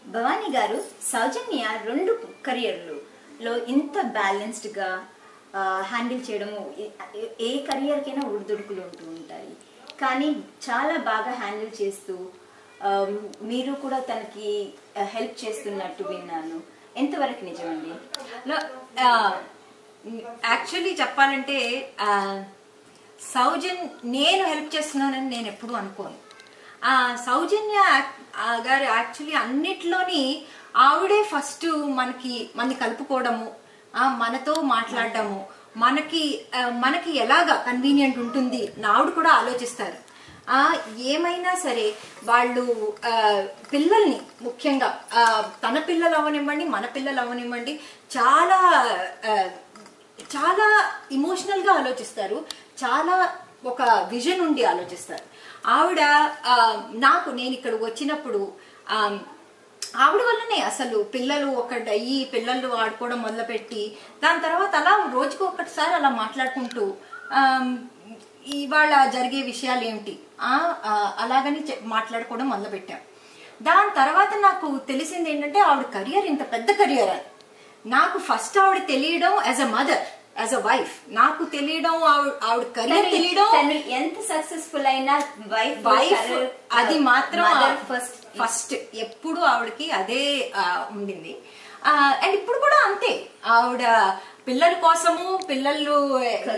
భవానీ గారు సౌజన్య రెండు కెరియర్లలో ఇంత బ్యాలెన్స్డ్ గా హ్యాండిల్ చేయడము ఏ కెరియర్ కైనా ఒడిదుడుకులు ఉంటూ ఉంటాయి కానీ చాలా బాగా హ్యాండిల్ చేస్తూ మీరు కూడా తనకి హెల్ప్ చేస్తున్నట్టు విన్నాను ఎంతవరకు నిజమండి యాక్చువల్లీ చెప్పాలంటే నేను హెల్ప్ చేస్తున్నానని నేను ఎప్పుడు అనుకోను సౌజన్య గారు యాక్చువల్లీ అన్నిట్లోని ఆవిడే ఫస్ట్ మనని కలుపుకోవడము మనతో మాట్లాడటము మనకి ఎలాగా కన్వీనియంట్ ఉంటుంది ఆవిడ కూడా ఆలోచిస్తారు ఏమైనా సరే వాళ్ళు పిల్లల్ని ముఖ్యంగా తన పిల్లలు అవనివ్వండి మన పిల్లలు అవనివ్వండి చాలా చాలా ఇమోషనల్ గా ఆలోచిస్తారు చాలా ఒక విజన్ ఉండి ఆలోచిస్తారు ఆవిడ నేను ఇక్కడ వచ్చినప్పుడు ఆవిడ వల్లనే అసలు పిల్లలు పిల్లలు ఆడుకోవడం మొదలుపెట్టి దాని తర్వాత అలా రోజుకు ఒకటిసారి అలా మాట్లాడుకుంటూ ఇవాళ జరిగే విషయాలు ఏమిటి అలాగని మాట్లాడుకోవడం మొదలుపెట్టాం దాని తర్వాత నాకు తెలిసింది ఏంటంటే ఆవిడ కెరియర్ ఇంత పెద్ద కెరియర్ అని నాకు ఫస్ట్ ఆవిడ తెలియడం as a mother as a wife నాకు తెలియడం ఆవిడ కెరియర్ తెలియడం ఎంత సక్సెస్ఫుల్ అయినా వైఫ్ అది మాత్రం ఫస్ట్ ఎప్పుడు ఆవిడకి అదే ఉండింది అండ్ ఇప్పుడు కూడా అంతే ఆవిడ పిల్లల కోసము పిల్లలు ఎక్కడ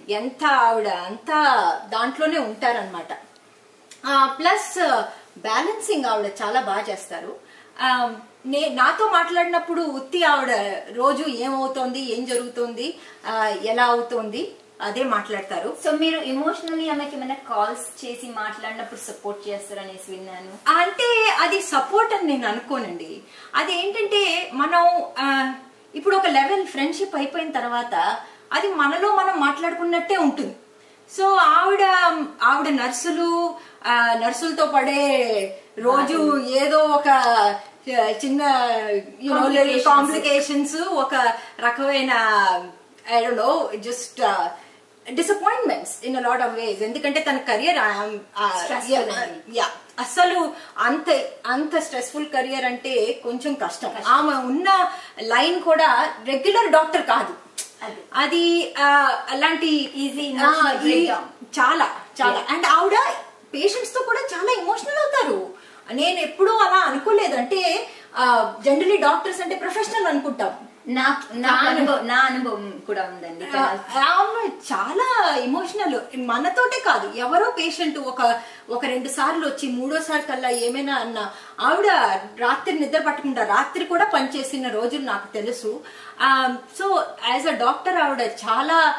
ఎంత ఆవిడ అంతా దాంట్లోనే ఉంటారనమాట ప్లస్ బ్యాలెన్సింగ్ ఆవిడ చాలా బాగా చేస్తారు నాతో మాట్లాడినప్పుడు ఆవిడ రోజు ఏమవుతోంది ఏం జరుగుతోంది ఎలా అవుతోంది అదే మాట్లాడతారు సో మీరు ఎమోషనల్లీ ఆమెకి ఏమైనా కాల్స్ చేసి మాట్లాడినప్పుడు సపోర్ట్ చేస్తారనేసి విన్నాను అంటే అది సపోర్ట్ అని నేను అనుకోనండి అది ఏంటంటే మనం ఇప్పుడు ఒక లెవెల్ ఫ్రెండ్షిప్ అయిపోయిన తర్వాత అది మనలో మనం మాట్లాడుకున్నట్టే ఉంటుంది సో ఆవిడ నర్సులతో పడే రోజు ఏదో ఒక చిన్న కాంప్లికేషన్స్ ఒక రకమైన I don't know just disappointments in a lot of ways ఎందుకంటే తన కెరియర్ అసలు అంత స్ట్రెస్ఫుల్ కెరియర్ అంటే కొంచెం కష్టం ఆమె ఉన్న లైన్ కూడా రెగ్యులర్ డాక్టర్ కాదు అది అలాంటి ఈజీ చాలా చాలా అండ్ ఆవిడ పేషెంట్స్ తో కూడా చాలా ఎమోషనల్ అవుతారు నేను ఎప్పుడూ అలా అనుకోలేదు అంటే జనరలీ డాక్టర్స్ అంటే ప్రొఫెషనల్ అనుకుంటాం నా అనుభవం కూడా ఉందండి చాలా ఎమోషనల్ మనతోటే కాదు ఎవరో పేషెంట్ ఒక 2 సార్లు వచ్చి 3వ కల్లా ఏమైనా అన్నా ఆవిడ రాత్రి నిద్ర పట్టకుండా రాత్రి కూడా పనిచేసిన రోజులు నాకు తెలుసు సో యాజ్ అ డాక్టర్ ఆవిడ చాలా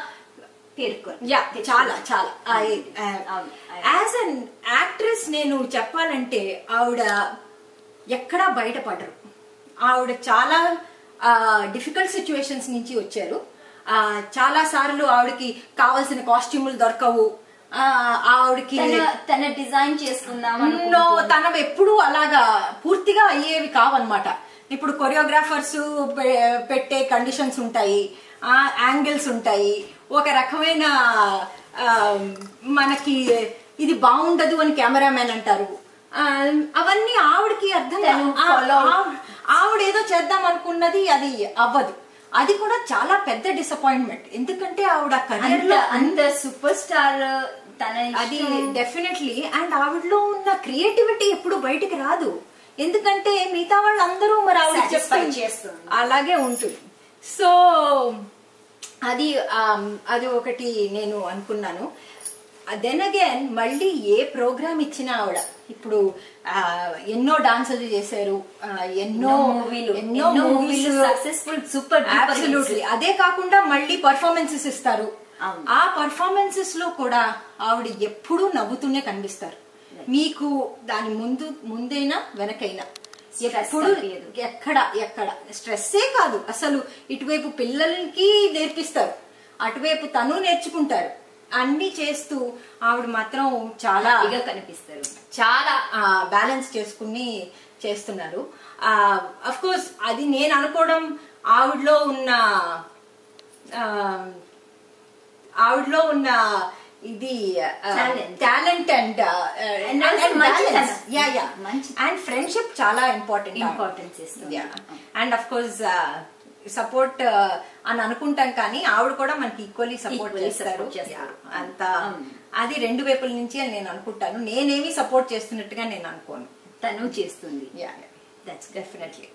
చాలా చాలా యాజ్ అన్ యాక్ట్రెస్ నేను చెప్పాలంటే ఆవిడ ఎక్కడా బయటపడరు ఆవిడ చాలా డిఫికల్ట్ సిచ్యువేషన్స్ నుంచి వచ్చారు చాలా సార్లు ఆవిడకి కావాల్సిన కాస్ట్యూములు దొరకవు ఆవిడకి తన డిజైన్ చేసుకుందాం తన ఎప్పుడు అలాగా పూర్తిగా అయ్యేవి కావన్నమాట ఇప్పుడు కొరియోగ్రాఫర్స్ పెట్టే కండిషన్స్ ఉంటాయి యాంగిల్స్ ఉంటాయి ఒక రకమైన మనకి ఇది బాగుండదు అని కెమెరామెన్ అంటారు అవన్నీ ఆవిడకి అర్థం ఆవిడ ఏదో చేద్దాం అనుకున్నది అది అవ్వదు అది కూడా చాలా పెద్ద డిసప్పాయింట్మెంట్ ఎందుకంటే ఆవిడ కెరీర్ లో అంత సూపర్ స్టార్ అది డెఫినెట్లీ అండ్ ఆవిడలో ఉన్న క్రియేటివిటీ ఎప్పుడు బయటికి రాదు ఎందుకంటే మిగతా వాళ్ళందరూ మరి ఆవిడ చేస్తారు అలాగే ఉంటుంది సో అది ఒకటి నేను అనుకున్నాను దెన్ అగైన్ మళ్ళీ ఏ ప్రోగ్రామ్ ఇచ్చినా ఆవిడ ఇప్పుడు ఎన్నో డాన్సులు చేశారు ఎన్నో మూవీలు సక్సెస్ఫుల్ సూపర్ అబ్సల్యూట్లీ అదే కాకుండా మళ్ళీ పర్ఫార్మెన్సెస్ ఇస్తారు ఆ పర్ఫార్మెన్సెస్ లో కూడా ఆవిడ ఎప్పుడూ నవ్వుతూనే కనిపిస్తారు మీకు దాని ముందైనా వెనకైనా ఎప్పుడు ఎక్కడ స్ట్రెస్సే కాదు అసలు ఇటువైపు పిల్లలకి నేర్పిస్తారు అటువైపు తను నేర్చుకుంటారు అన్ని చేస్తూ ఆవిడ మాత్రం చాలా కనిపిస్తారు చాలా బ్యాలెన్స్ చేసుకుని చేస్తున్నారు అఫ్ కోర్స్ అది నేను అనుకోవడం ఆవిడలో ఉన్న ఇది టాలెంట్ అండ్ అండ్ ఫ్రెండ్షిప్ చాలా ఇంపార్టెన్స్ ఇస్తుంది. అండ్ అఫ్ కోర్స్ సపోర్ట్ అని అనుకుంటాం కానీ ఆవిడ కూడా మనకి ఈక్వల్లీ సపోర్ట్ చేస్తారు. అంత అది రెండు వైపుల నుంచి అని నేను అనుకుంటాను. నేనేమి సపోర్ట్ చేస్తున్నట్టుగా నేను అనుకోను, తను చేస్తుంది. That's definitely.